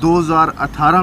2018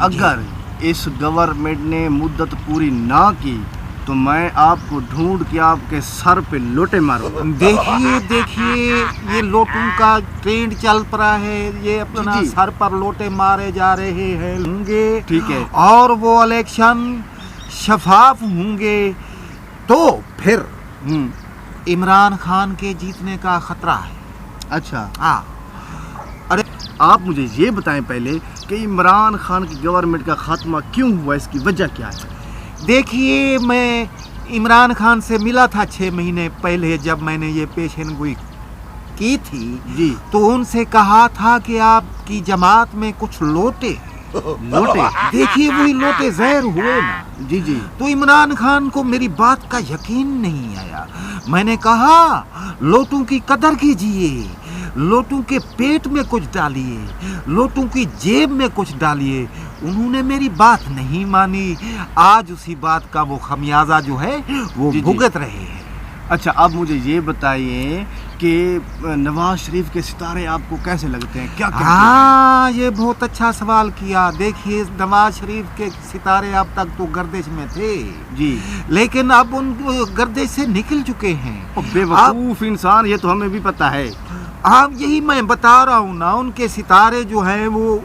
اگر اس گورنمنٹ نے مدت پوری نہ کی تو میں آپ کو ڈھونڈ کے آپ کے سر پہ لوٹے ماروں گا۔ دیکھیے یہ لوٹوں کا ٹرینڈ چل پڑا ہے، یہ اپنا جی سر پر لوٹے مارے جا رہے ہیں ہوں گے، ٹھیک ہے، اور وہ الیکشن شفاف ہوں گے تو پھر عمران خان کے جیتنے کا خطرہ ہے۔ اچھا ہاں ارے آپ مجھے یہ بتائیں پہلے کہ عمران خان کی گورنمنٹ کا خاتمہ کیوں ہوا، اس کی وجہ کیا ہے؟ دیکھیے میں عمران خان سے ملا تھا 6 مہینے پہلے، جب میں نے یہ پیشن گوئی کی تھی جی تو ان سے کہا تھا کہ آپ کی جماعت میں کچھ لوٹے لوٹے، دیکھیے وہی لوٹے زہر ہوئے نا۔ جی جی تو عمران خان کو میری بات کا یقین نہیں آیا، میں نے کہا لوٹوں کی قدر کیجئے، لوٹوں کے پیٹ میں کچھ ڈالیے، لوٹوں کی جیب میں کچھ ڈالیے، انہوں نے میری بات نہیں مانی، آج اسی بات کا وہ خمیازہ جو ہے وہ جی بھگت رہے ہیں۔ اچھا اب مجھے یہ بتائیے کہ نواز شریف کے ستارے آپ کو کیسے لگتے ہیں، کیا کہتے ہیں؟ ہاں یہ بہت اچھا سوال کیا۔ دیکھیے نواز شریف کے ستارے اب تک تو گردش میں تھے جی لیکن اب ان گردش سے نکل چکے ہیں۔ بے وقوف انسان، یہ تو ہمیں بھی پتہ ہے۔ اب یہی میں بتا رہا ہوں نا، ان کے ستارے جو ہیں وہ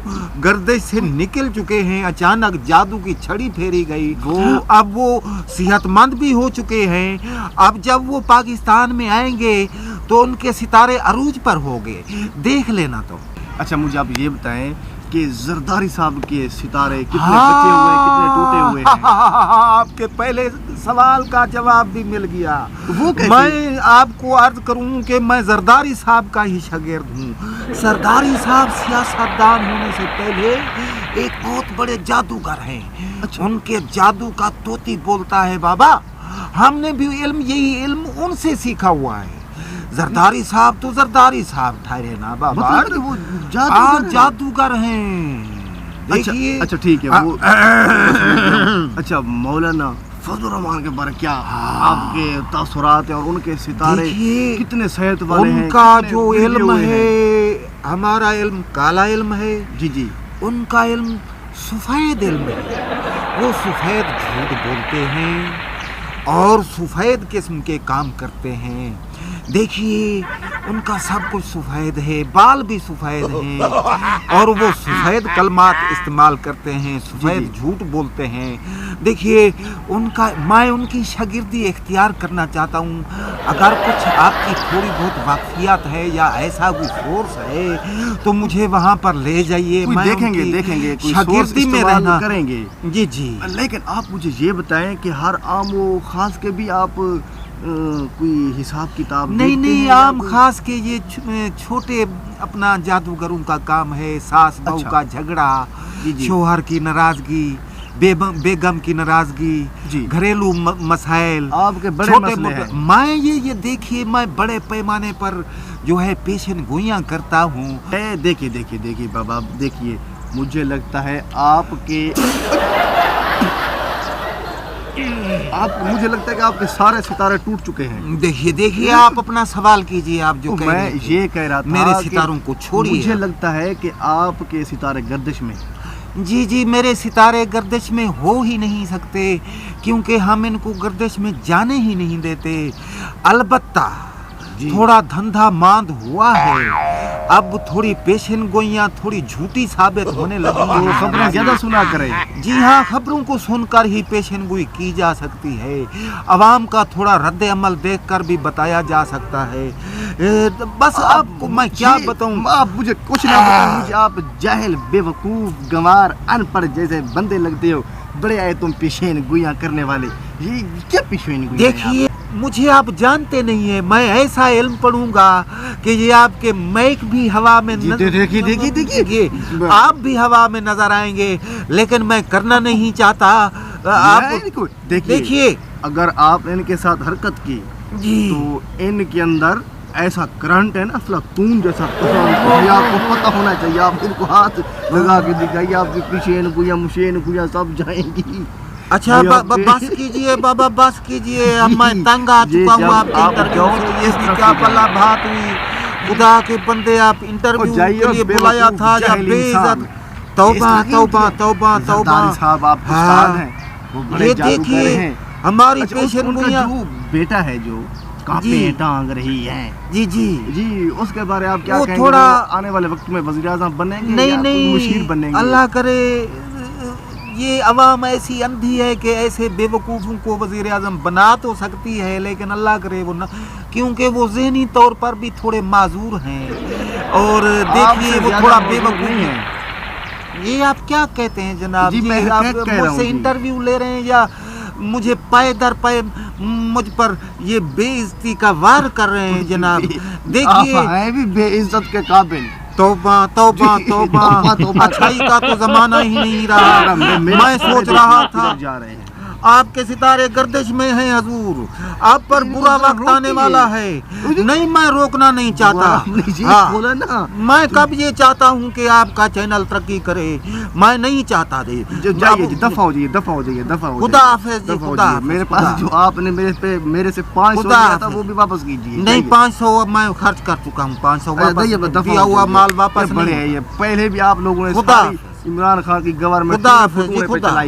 گردش سے نکل چکے ہیں، اچانک جادو کی چھڑی پھیری گئی، اب وہ صحت مند بھی ہو چکے ہیں۔ اب جب وہ پاکستان میں آئیں گے تو ان کے ستارے عروج پر ہوگے، دیکھ لینا تو۔ اچھا مجھے آپ یہ بتائیں کہ زرداری صاحب کے ستارے کتنے بچے ہوئے ہیں، کتنے ٹوٹے ہوئے ہیں؟ آپ کے پہلے سوال کا جواب بھی مل گیا۔ وہ کیسے؟ میں آپ کو عرض کروں کہ میں زرداری صاحب کا ہی شاگرد ہوں۔ زرداری صاحب سیاستدان ہونے سے پہلے ایک بہت بڑے جادوگر ہیں۔ ان کے جادو کا طوطی بولتا ہے بابا، ہم نے بھی یہی علم ان سے سیکھا ہوا ہے۔ زرداری صاحب تو زرداری صاحب ٹھہرے نا بابا، وہ جادوگر ہیں۔ دیکھیے اچھا ٹھیک ہے، وہ اچھا مولانا فضل الرحمان کے بارے کیا آپ کے تاثرات ہیں، اور ان کے ستارے کتنے صحت والے ہیں؟ ان کا جو علم ہے، ہمارا علم کالا علم ہے، جی جی، ان کا علم سفید علم ہے۔ وہ سفید جھوٹ بولتے ہیں اور سفید قسم کے کام کرتے ہیں۔ دیکھیے ان کا سب کچھ سفید ہے، بال بھی سفید ہیں، اور وہ سفید کلمات استعمال کرتے ہیں، سفید جھوٹ بولتے ہیں۔ دیکھیے ان کا، میں ان کی شاگردی اختیار کرنا چاہتا ہوں۔ اگر کچھ آپ کی تھوڑی بہت واقفیت ہے یا ایسا کوئی فورس ہے تو مجھے وہاں پر لے جائیے، میں دیکھیں گے شاگردی میں رہنا کریں گے۔ جی جی، لیکن آپ مجھے یہ بتائیں کہ ہر عام و خاص کے بھی آپ کوئی حساب کتاب نہیں عام خاص کے یہ چھوٹے اپنا جادوگروں کا کام ہے، ساس بہو کا جھگڑا، شوہر کی ناراضگی، بیگم کی ناراضگی، گھریلو مسائل، آپ کے بڑے مسئلے ہیں۔ میں یہ دیکھیے میں بڑے پیمانے پر جو ہے پیشن گوئیاں کرتا ہوں۔ دیکھیے بابا، دیکھیے مجھے لگتا ہے مجھے لگتا ہے کہ آپ کے سارے ستارے ٹوٹ چکے ہیں۔ دیکھیے آپ اپنا سوال کیجئے، آپ جو کہہ رہے میں یہ کہہ رہا تھا میرے ستاروں کو چھوڑیے۔ مجھے لگتا ہے کہ آپ کے ستارے گردش میں۔ جی میرے ستارے گردش میں ہو ہی نہیں سکتے، کیونکہ ہم ان کو گردش میں جانے ہی نہیں دیتے۔ البتہ تھوڑا دھندہ ماند ہوا ہے، اب تھوڑی پیشن گوئیاں تھوڑی جھوٹی ثابت ہونے لگی ہیں۔ خبریں زیادہ سنا کریں۔ جی ہاں، خبروں کو سن کر ہی پیشن گوئی کی جا سکتی ہے، عوام کا تھوڑا رد عمل دیکھ کر بھی بتایا جا سکتا ہے۔ بس آپ کو میں کیا بتاؤں، آپ مجھے کچھ نہ بتائیں، مجھے آپ جاہل، بے وقوف، گنوار، ان پڑھ جیسے بندے لگتے ہو۔ بڑے آئے تم پیشین گوئیاں کرنے والے، یہ کیا پیشین گوئیاں؟ دیکھیے مجھے آپ جانتے نہیں ہیں، میں ایسا علم پڑھوں گا کہ یہ آپ کے میک بھی ہوا میں دیکھیے آپ بھی ہوا میں نظر آئیں گے، لیکن میں کرنا نہیں چاہتا۔ آپ دیکھیے اگر آپ ان کے ساتھ حرکت کی تو ان کے اندر ایسا کرنٹ ہے نا، فلاطون جیسا، آپ کو پتہ ہونا چاہیے۔ آپ ان کو ہاتھ لگا کے دکھائیے، آپ کی پیشین گوئیاں، مشین گوئیاں سب جائیں گی۔ اچھا بس کیجئے بابا، بس کیجئے، اب میں تنگ آ چکا ہوں آپ کے انٹرویو سے، یہ کیا بلا بات ہوئی۔ خدا کے بندے آپ انٹرویو کے لیے بلایا تھا یا بے عزت. توبہ توبہ توبہ توبہ. صاحب آپ استاد ہیں, وہ بڑے یہ جادوگر دیکھیے ہیں. ہماری اچھا, پیشن ان کا گوئیاں. جو بیٹا ہے جو کانپیں ٹانگ رہی ہے, جی جی جی اس کے بارے آپ کیا وہ کہیں گے؟ تھوڑا وہ آنے والے وقت میں وزیر اعظم بنیں گے نہیں یا کوئی مشیر نہیں بنیں گے؟ اللہ کرے یہ عوام ایسی اندھی ہے کہ ایسے بے وقوفوں کو وزیر اعظم بنا تو سکتی ہے, لیکن اللہ کرے وہ نہ, کیونکہ وہ ذہنی طور پر بھی تھوڑے معذور ہیں اور دیکھیے وہ تھوڑا بے وقوف ہیں. یہ آپ کیا کہتے ہیں جناب؟ جی میں آپ کہہ رہا مجھ ہوں سے جی. انٹرویو لے رہے ہیں یا مجھے پائے در پائے مجھ پر یہ بے عزتی کا وار کر رہے ہیں جناب؟ دیکھیے آپ ہیں بھی بے عزت کے قابل. توبہ توبہ توبہ. اچھائی کا تو زمانہ ہی نہیں رہا. میں سوچ رہا تھا جا رہے ہیں آپ کے ستارے گردش میں ہیں حضور, آپ پر برا وقت آنے والا ہے. نہیں میں روکنا نہیں چاہتا, میں کب یہ چاہتا ہوں کہ آپ کا چینل ترقی کرے, میں نہیں چاہتا. جائیے جی, دفع ہو جائیے, دفع ہو جائیے, دفع ہو خدا حافظ جی, خدا حافظ. میرے پاس جو آپ نے میرے سے 500 دیا تھا وہ بھی واپس کیجیے. نہیں 500 میں خرچ کر چکا ہوں, 500 واپس دیا ہوا مال واپس بڑے ہیں. یہ پہلے بھی آپ لوگوں نے عمران خان کی گورنمنٹ